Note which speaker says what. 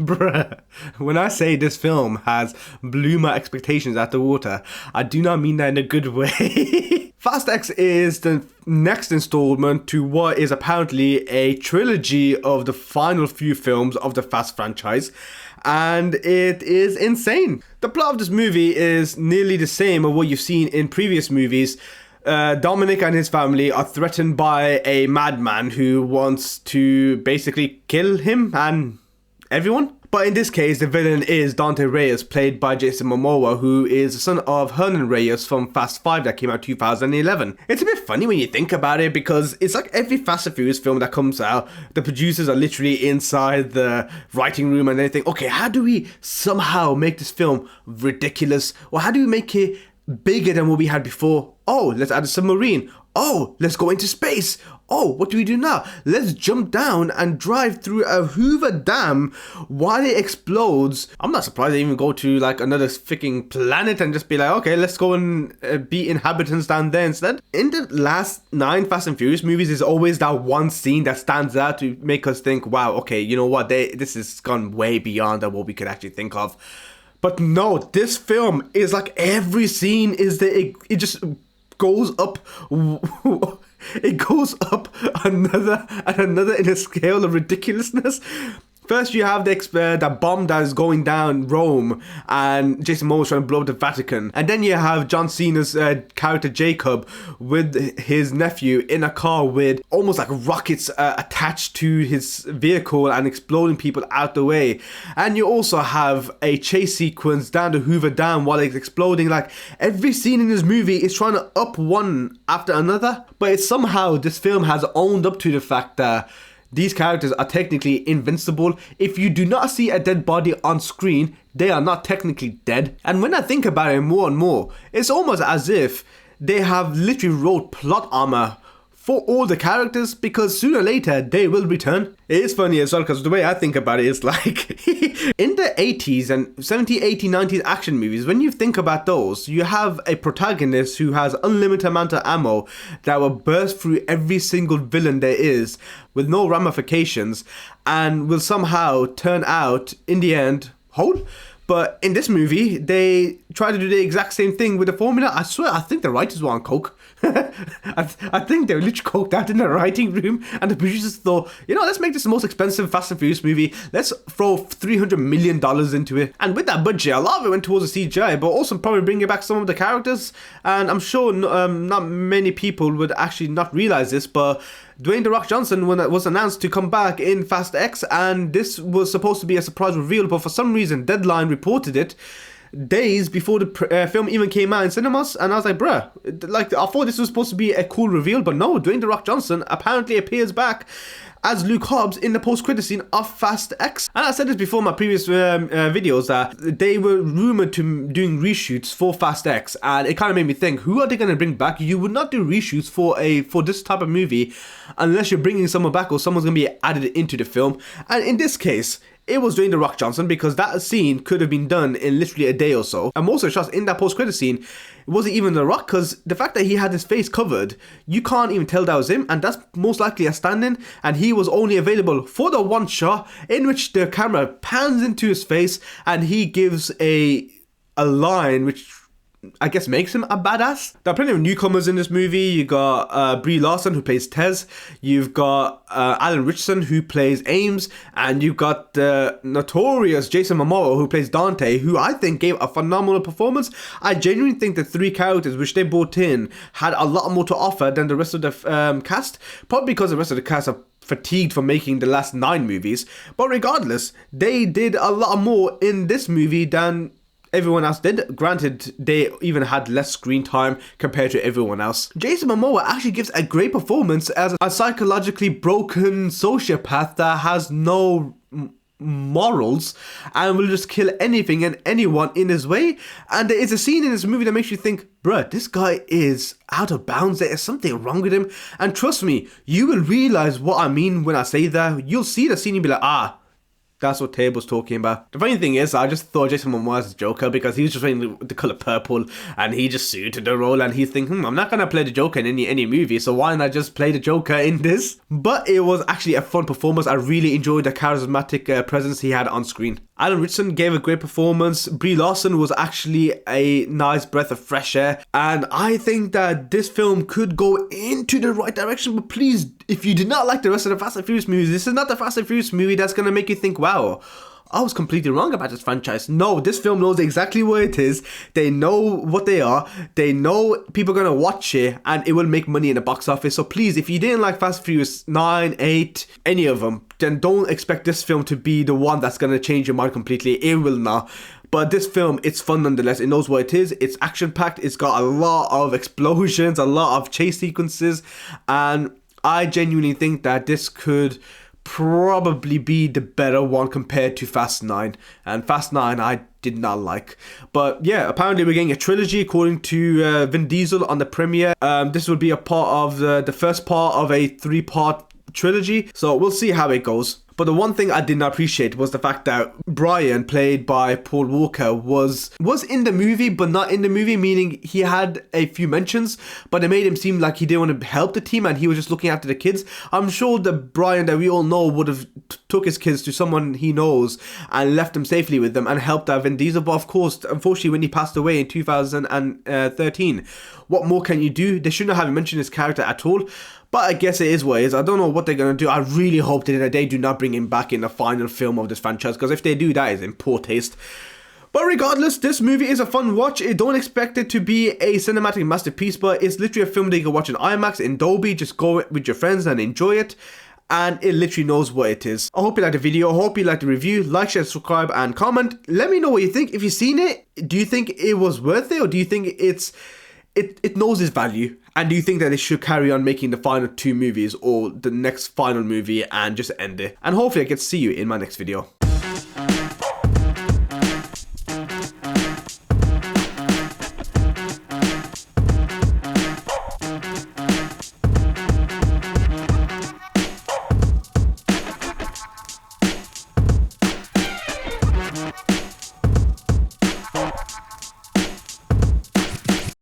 Speaker 1: Bruh, when I say this film has blew my expectations out the water, I do not mean that in a good way. Fast X is the next installment to what is apparently a trilogy of the final few films of the Fast franchise, and it is insane. The plot of this movie is nearly the same of what you've seen in previous movies. Dominic and his family are threatened by a madman who wants to basically kill him and everyone. But in this case, the villain is Dante Reyes, played by Jason Momoa, who is the son of Hernan Reyes from Fast 5 that came out 2011. It's a bit funny when you think about it, because it's like every Fast and Furious film that comes out, the producers are literally inside the writing room and they think, okay, how do we somehow make this film ridiculous? Or how do we make it bigger than what we had before? Oh, let's add a submarine. Oh, let's go into space. Oh, what do we do now? Let's jump down and drive through a Hoover Dam while it explodes. I'm not surprised they even go to like another freaking planet and just be like, okay, let's go and be inhabitants down there instead. In the last 9 Fast and Furious movies, there's always that one scene that stands out to make us think, wow, okay, you know what? This has gone way beyond what we could actually think of. But no, this film is like every scene is there. It just goes up. It goes up another and another in a scale of ridiculousness. First, you have the bomb that is going down Rome, and Jason Momoa trying to blow up the Vatican. And then you have John Cena's character Jacob with his nephew in a car with almost like rockets attached to his vehicle and exploding people out the way. And you also have a chase sequence down the Hoover Dam while it's exploding. Like every scene in this movie is trying to up one after another, but it's somehow this film has owned up to the fact that these characters are technically invincible. If you do not see a dead body on screen, they are not technically dead. And when I think about it more and more, it's almost as if they have literally wrote plot armor for all the characters, because sooner or later they will return. It is funny as well, because the way I think about it is like in the 80s and 70s, 80s, 90s action movies, when you think about those, you have a protagonist who has unlimited amount of ammo that will burst through every single villain there is with no ramifications and will somehow turn out in the end whole. But in this movie, they try to do the exact same thing with the formula. I swear, I think the writers were on coke. I think they were literally coked out in the writing room, and the producers thought, you know, let's make this the most expensive Fast and Furious movie. Let's throw $300 million into it. And with that budget, a lot of it went towards the CGI, but also probably bringing back some of the characters. And I'm sure not many people would actually not realize this, but Dwayne "The Rock" Johnson was announced to come back in Fast X, and this was supposed to be a surprise reveal, but for some reason, Deadline reported it days before the film even came out in cinemas, and I was like, bruh, like, I thought this was supposed to be a cool reveal, but no, Dwayne "The Rock" Johnson apparently appears back as Luke Hobbs in the post-credit scene of Fast X. And I said this before in my previous videos, that they were rumored to doing reshoots for Fast X, and it kind of made me think, who are they going to bring back? You would not do reshoots for this type of movie unless you're bringing someone back or someone's going to be added into the film. And in this case, it was Dwayne "The Rock" Johnson, because that scene could have been done in literally a day or so. And most of the shots in that post-credit scene, it wasn't even The Rock, because the fact that he had his face covered, you can't even tell that was him, and that's most likely a stand-in, and he was only available for the one shot in which the camera pans into his face and he gives a line which I guess makes him a badass. There are plenty of newcomers in this movie. You got Brie Larson, who plays Tez. You've got Alan Richardson, who plays Ames, and you've got the notorious Jason Momoa, who plays Dante, who I think gave a phenomenal performance. I genuinely think the 3 characters which they brought in had a lot more to offer than the rest of the cast, probably because the rest of the cast are fatigued from making the last 9 movies. But regardless, they did a lot more in this movie than everyone else did. Granted, they even had less screen time compared to everyone else. Jason Momoa actually gives a great performance as a psychologically broken sociopath that has no morals and will just kill anything and anyone in his way. And there is a scene in this movie that makes you think, bruh, this guy is out of bounds. There is something wrong with him. And trust me, you will realize what I mean when I say that. You'll see the scene and be like, That's what Tabe was talking about. The funny thing is, I just thought Jason Momoa was Joker because he was just wearing the color purple and he just suited the role, and he's thinking, I'm not gonna play the Joker in any movie, so why not just play the Joker in this? But it was actually a fun performance. I really enjoyed the charismatic presence he had on screen. Alan Ritchson gave a great performance. Brie Larson was actually a nice breath of fresh air, and I think that this film could go into the right direction. But please, if you did not like the rest of the Fast and Furious movies, this is not the Fast and Furious movie that's gonna make you think, wow, I was completely wrong about this franchise. No, this film knows exactly what it is. They know what they are. They know people are going to watch it and it will make money in the box office. So please, if you didn't like Fast and Furious 9, 8, any of them, then don't expect this film to be the one that's going to change your mind completely. It will not. But this film, it's fun nonetheless. It knows what it is. It's action-packed. It's got a lot of explosions, a lot of chase sequences. And I genuinely think that this could probably be the better one compared to Fast 9, and Fast 9 I did not like. But yeah, apparently we're getting a trilogy according to Vin Diesel on the premiere. This will be a part of the first part of a 3-part trilogy, so we'll see how it goes. But the one thing I did not appreciate was the fact that Brian, played by Paul Walker, was in the movie, but not in the movie, meaning he had a few mentions, but it made him seem like he didn't want to help the team and he was just looking after the kids. I'm sure that Brian, that we all know, would have took his kids to someone he knows and left them safely with them and helped out Vin Diesel. But of course, unfortunately, when he passed away in 2013, what more can you do? They shouldn't have mentioned his character at all. But I guess it is what it is. I don't know what they're going to do. I really hope that they do not bring him back in the final film of this franchise, because if they do, that is in poor taste. But regardless, this movie is a fun watch. Don't expect it to be a cinematic masterpiece, but it's literally a film that you can watch in IMAX, in Dolby. Just go with your friends and enjoy it. And it literally knows what it is. I hope you liked the video. I hope you liked the review. Like, share, subscribe, and comment. Let me know what you think. If you've seen it, do you think it was worth it? Or do you think it knows its value? And do you think that they should carry on making the final 2 movies or the next final movie and just end it? And hopefully I get to see you in my next video.